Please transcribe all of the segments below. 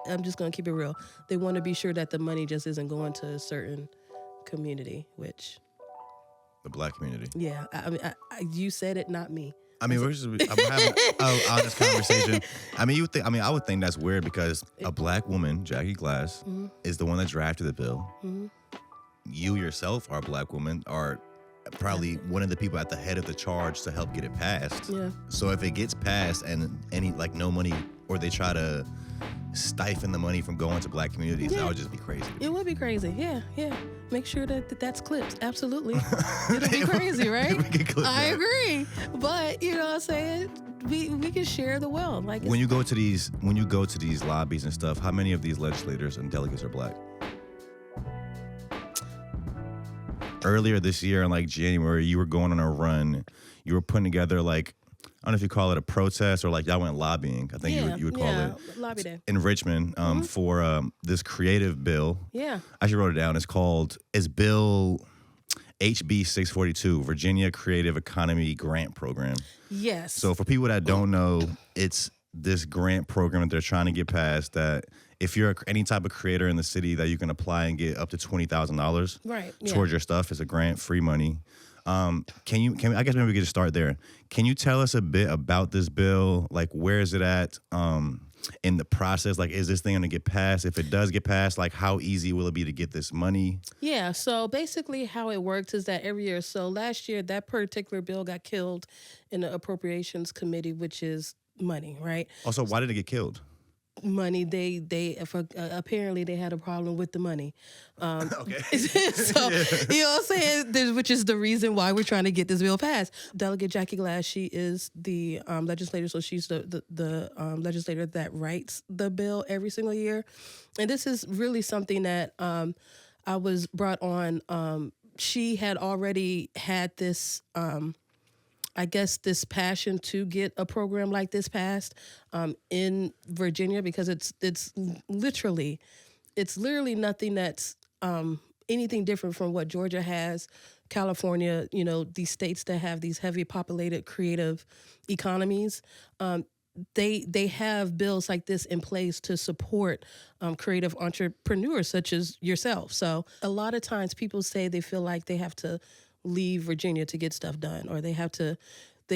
I'm just going to keep it real. They want to be sure that the money just isn't going to a certain community, which... The black community. Yeah. I mean, you said it, not me. I mean, I'm having an honest conversation. I mean, I would think that's weird because a black woman, Jackie Glass, is the one that drafted the bill. Mm-hmm. You yourself are a black woman, are probably one of the people at the head of the charge to help get it passed. Yeah. So if it gets passed and no money, or they try to stifle the money from going to black communities, that would just be crazy. It would be crazy. Yeah. Make sure that's clipped. Absolutely. It'll be crazy, right? I agree. But you know what I'm saying? We can share the wealth. Like when you go to these lobbies and stuff, how many of these legislators and delegates are black? Earlier this year in like January, you were going on a run. You were putting together like, I don't know if you call it a protest or like y'all went lobbying. I think you would call it. Lobby day. In Richmond for this creative bill. Yeah. I actually wrote it down. It's Bill HB 642, Virginia Creative Economy Grant Program. Yes. So for people that don't know, it's this grant program that they're trying to get passed that if you're any type of creator in the city that you can apply and get up to $20,000 towards your stuff. It's a grant, free money. I guess maybe we could just start there. Can you tell us a bit about this bill? Like, where is it at in the process? Like, is this thing going to get passed? If it does get passed, like, how easy will it be to get this money? Yeah, so basically how it works is that every year, so last year, that particular bill got killed in the Appropriations Committee, which is money, right? Also, why did it get killed? Money, apparently they had a problem with the money. Okay. So, you know what I'm saying? Which is the reason why we're trying to get this bill passed. Delegate Jackie Glass, she is the legislator, so she's the legislator that writes the bill every single year. And this is really something that I was brought on. She had already had this... I guess this passion to get a program like this passed in Virginia, because it's literally nothing that's anything different from what Georgia has, California, you know, these states that have these heavy populated creative economies. They have bills like this in place to support creative entrepreneurs such as yourself. So a lot of times people say they feel like they have to leave Virginia to get stuff done, or they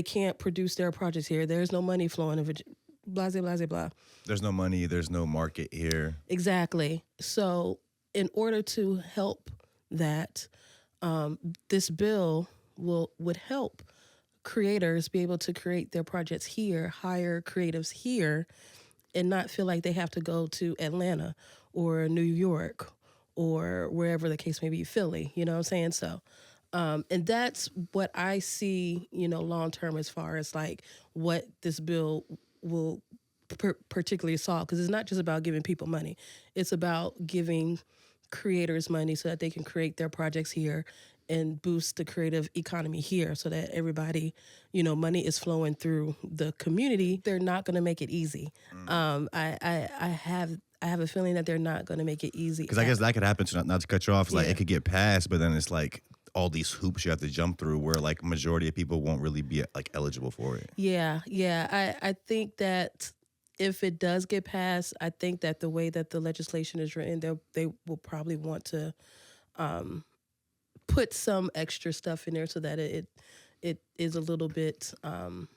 can't produce their projects here. There's no money flowing in Virginia, blah, blah, blah, blah. There's no money. There's no market here. Exactly. So in order to help that, this bill would help creators be able to create their projects here, hire creatives here, and not feel like they have to go to Atlanta or New York or wherever the case may be, Philly, you know what I'm saying? So, and that's what I see, you know, long term as far as like what this bill will particularly solve. Because it's not just about giving people money. It's about giving creators money so that they can create their projects here and boost the creative economy here so that everybody, you know, money is flowing through the community. They're not going to make it easy. I have a feeling that they're not going to make it easy. Because I guess that could happen, so not to cut you off. Like, it could get passed, but then it's like all these hoops you have to jump through where like majority of people won't really be like eligible for it. Yeah. I think that if it does get passed, I think that the way that the legislation is written, they will probably want to put some extra stuff in there so that it is a little bit, so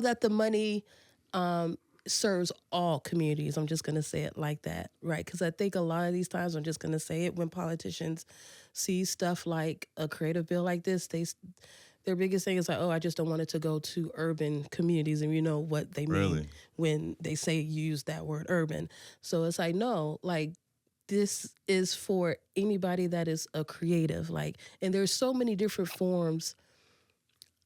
that the money serves all communities. I'm just going to say it like that, right? Because I think a lot of these times, I'm just going to say it, when politicians see stuff like a creative bill like this, their biggest thing is like, oh, I just don't want it to go to urban communities. And you know what they mean when they say use that word urban. So it's like, no, like, this is for anybody that is a creative, like, and there's so many different forms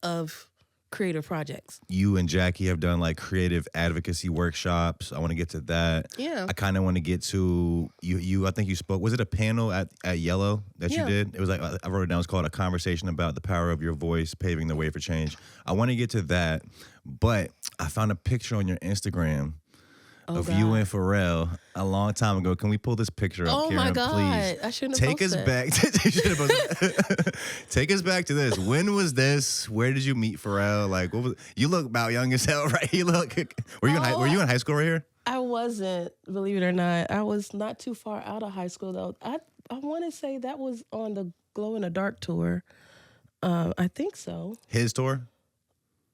of creative projects. You and Jackie have done like creative advocacy workshops. I want to get to that. Yeah. I kind of want to get to you. I think you spoke. Was it a panel at Yellow that you did? It was like, I wrote it down. It's called A Conversation About the Power of Your Voice, Paving the Way for Change. I want to get to that, but I found a picture on your Instagram of you and Pharrell a long time ago. Can we pull this picture up, Karen? Oh my God. Please. I shouldn't have Take us back. Take us back to this. When was this? Where did you meet Pharrell? Like, what was? You look about young as hell, right? You look. Were you in high school right here? I wasn't, believe it or not. I was not too far out of high school though. I want to say that was on the Glow in the Dark tour. I think so. His tour?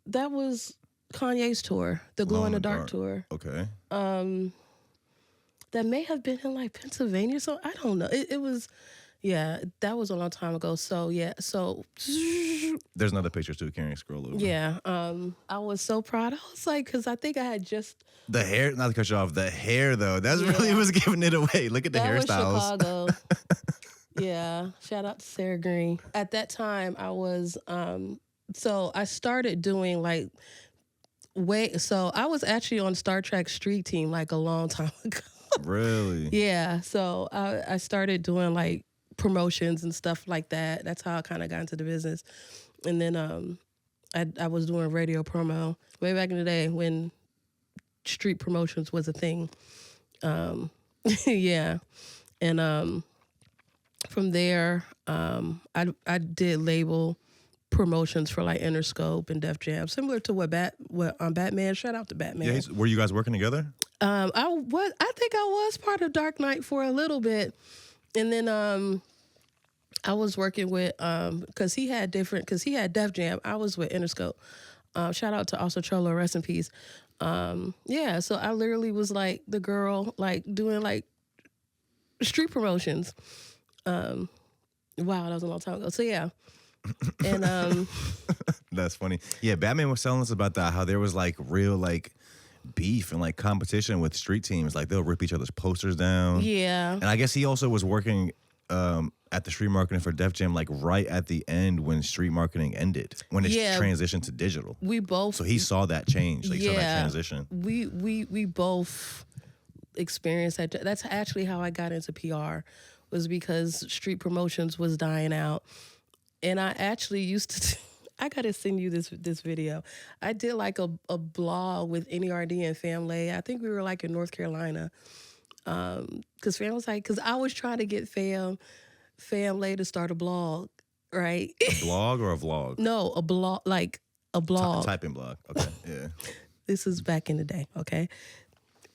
That was Kanye's tour, the Glow in the Dark tour. Okay. That may have been in like Pennsylvania, so I don't know. It was, yeah, that was a long time ago. So yeah, so there's another picture too. Karen, scroll over. Yeah, I was so proud. I was like, because I think I had just the hair. Not to cut you off, the hair though. That's really was giving it away. Look at the hairstyles. That was Chicago. Yeah, shout out to Sarah Green. At that time, I was so I started doing like. So I was actually on Star Trek Street Team like a long time ago. Really? Yeah. So I started doing like promotions and stuff like that. That's how I kind of got into the business. And then I was doing radio promo way back in the day when street promotions was a thing. Yeah. And from there, I did label promotions for like Interscope and Def Jam, similar to what Batman. Shout out to Batman. Yeah, were you guys working together? I think I was part of Dark Knight for a little bit, and then I was working with because he had Def Jam. I was with Interscope. Shout out to also Cholo, rest in peace. Yeah, so I literally was like the girl, like doing like street promotions. Wow, that was a long time ago. So yeah. And that's funny. Yeah, Batman was telling us about that, how there was like real like beef and like competition with street teams. Like they'll rip each other's posters down. Yeah. And I guess he also was working at the street marketing for Def Jam like right at the end when street marketing ended, when it transitioned to digital. We both. So he saw that change, like saw that transition. We both experienced that. That's actually how I got into PR, was because street promotions was dying out. And I actually used to, I got to send you this video. I did like a blog with NERD and Family. I think we were like in North Carolina. Because Fam was like, because I was trying to get Family to start a blog, right? A blog or a vlog? No, a blog, like a blog. Typing blog, okay, yeah. This is back in the day, okay?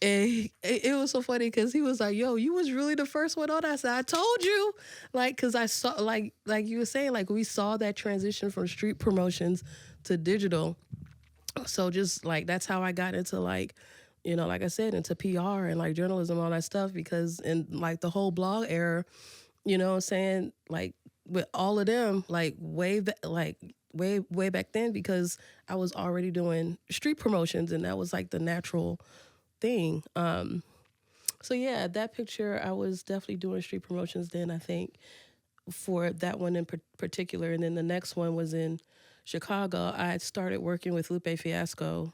And it was so funny because he was like, yo, you was really the first one on that. I said, I told you. Like, because I saw, like you were saying, like we saw that transition from street promotions to digital. So just like, that's how I got into like, you know, like I said, into PR and like journalism, all that stuff. Because in like the whole blog era, you know what I'm saying? Like with all of them, like way back then, because I was already doing street promotions and that was like the natural thing. So yeah, that picture, I was definitely doing street promotions then, I think, for that one in particular. And then the next one was in Chicago. I started working with Lupe Fiasco,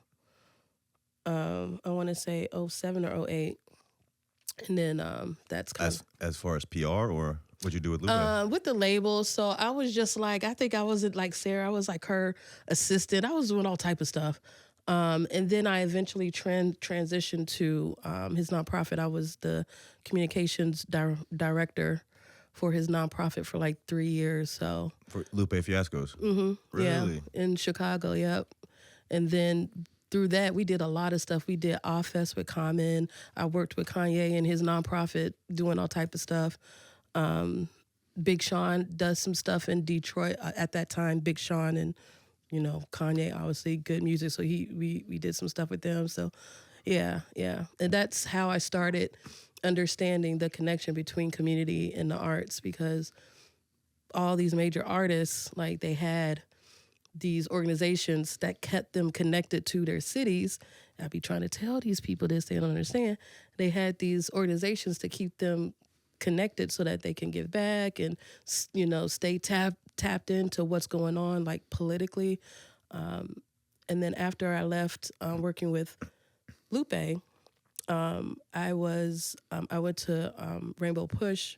I want to say 07 or 08. And then that's kind of... As far as PR, or what'd you do with Lupe? With the label. So I was just like, I think I wasn't like Sarah. I was like her assistant. I was doing all type of stuff. And then I eventually transitioned to his nonprofit. I was the communications director for his nonprofit for like 3 years. So for Lupe Fiascos? Mm-hmm. Really? Yeah, in Chicago, yep. And then through that, we did a lot of stuff. We did Off Fest with Common. I worked with Kanye and his nonprofit doing all type of stuff. Big Sean does some stuff in Detroit at that time. Big Sean and, you know, Kanye, obviously good music. So we did some stuff with them. So yeah. And that's how I started understanding the connection between community and the arts, because all these major artists, like they had these organizations that kept them connected to their cities. I'd be trying to tell these people this, they don't understand. They had these organizations to keep them connected so that they can give back and, you know, stay tapped into what's going on, like politically. And then after I left working with Lupe, I went to Rainbow Push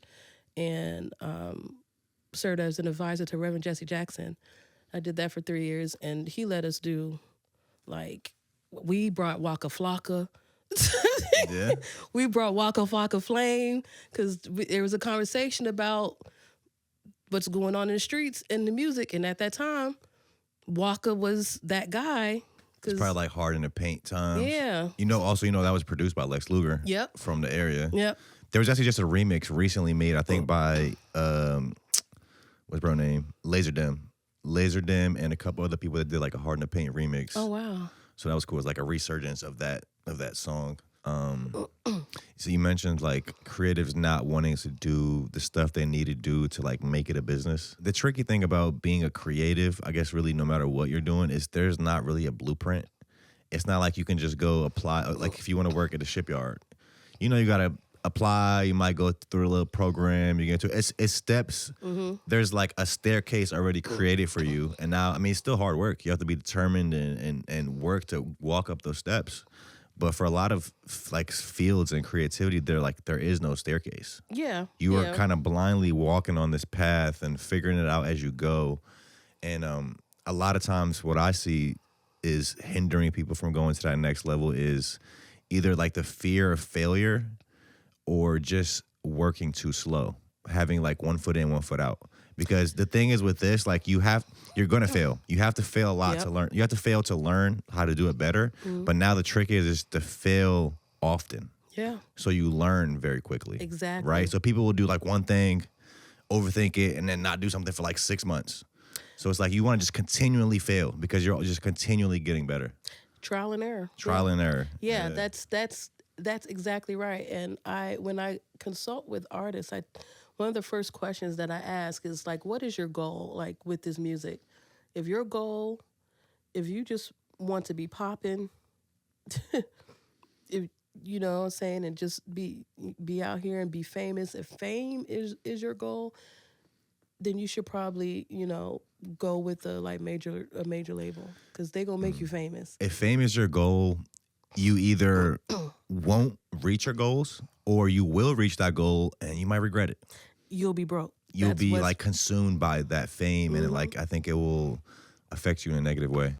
and served as an advisor to Reverend Jesse Jackson. I did that for 3 years, and he let us do, like, we brought Waka Flocka. Yeah. We brought Waka Flocka Flame because there was a conversation about what's going on in the streets and the music. And at that time, Waka was that guy. It's probably like Hard in the Paint times. Yeah. Also, that was produced by Lex Luger. Yep. From the area. Yep. There was actually just a remix recently made, I think, by, what's bro name? Laserdem and a couple other people that did like a Hard in the Paint remix. Oh, wow. So that was cool. It was like a resurgence of that song. So you mentioned like creatives not wanting to do the stuff they need to do to like make it a business. The tricky thing about being a creative, I guess really no matter what you're doing, is there's not really a blueprint. It's not like you can just go apply. Like if you want to work at a shipyard, you got to apply. You might go through a little program. You get to it's steps. Mm-hmm. There's like a staircase already created for you. And now, it's still hard work. You have to be determined and work to walk up those steps. But for a lot of like fields and creativity, there is no staircase. Yeah. You are kind of blindly walking on this path and figuring it out as you go. And a lot of times what I see is hindering people from going to that next level is either like the fear of failure or just working too slow, having like 1 foot in, 1 foot out. Because the thing is with this, like you're going to fail. You have to fail a lot to learn. You have to fail to learn how to do it better. Mm-hmm. But now the trick is to fail often. Yeah. So you learn very quickly. Exactly. Right? So people will do like one thing, overthink it, and then not do something for like 6 months. So it's like you want to just continually fail because you're just continually getting better. Trial and error. Trial and error. Yeah, that's exactly right. And when I consult with artists, one of the first questions that I ask is like, what is your goal, like with this music? If you just want to be popping, if you know what I'm saying, and just be out here and be famous. If fame is your goal, then you should probably, go with a major label because they gonna make you famous. If fame is your goal, you either won't reach your goals or you will reach that goal and you might regret it. You'll be broke. You'll be like consumed by that fame, and I think it will affect you in a negative way.